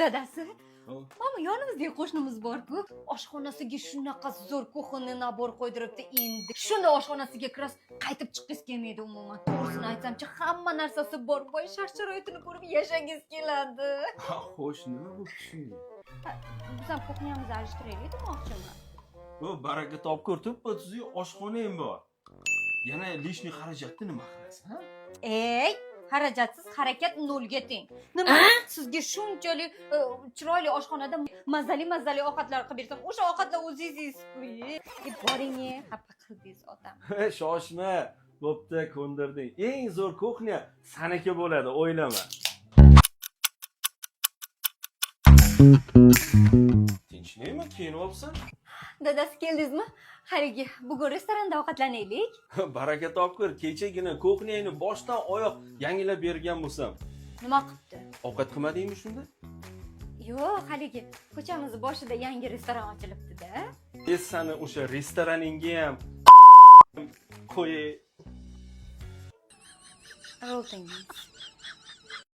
Dadasi, mana yonimizda qo'shnimiz bor-ku. Oshxonasiga shunaqa zo'r kuxonli nabor qo'ydiribdi endi. Shunda oshxonasiga kiras qaytib chiqis kelmaydi umuman. To'g'risini aytsam-chi, hamma narsasi bor. Boy shart-sharoitini ko'rib yashagingiz keladi. Xo'sh, nima bo'pti? Biz ham kuxnyamizni alishtiraylik demoqchiman. O, baraka topkur, tuppa-tuzuk oshxonang bor. Yana lishniy xarajatni nima qilasan, ha? Ey, xarajatsiz harakat nolga teng. Nima? Sizga shunchalik chiroyli oshxonada mazali ovqatlar qilib bersam, o'sha ovqatlar o'zingiz-ku. Boring, xafa qildingiz otam. Shoshma, bo'pti, ko'ndirding. Eng zo'r kuxnya saniki bo'ladi, o'ylama. Tinchlikmi, kiyinyapsan? Dadasi keldingizmi? Haligi, bugun restoranda ovqatlanaylik. Baraka topkur, kechagina kuxnyangni boshdan oyoq yangilab bergan bo'lsam. Nima qilibdi? Ovqat qilmadingmi shunda? Yo'q, haligi ko'chamiz boshida yangi restoran ochilibdi-da. Sani o'sha restoraningga ham qo'y. Roltingiz.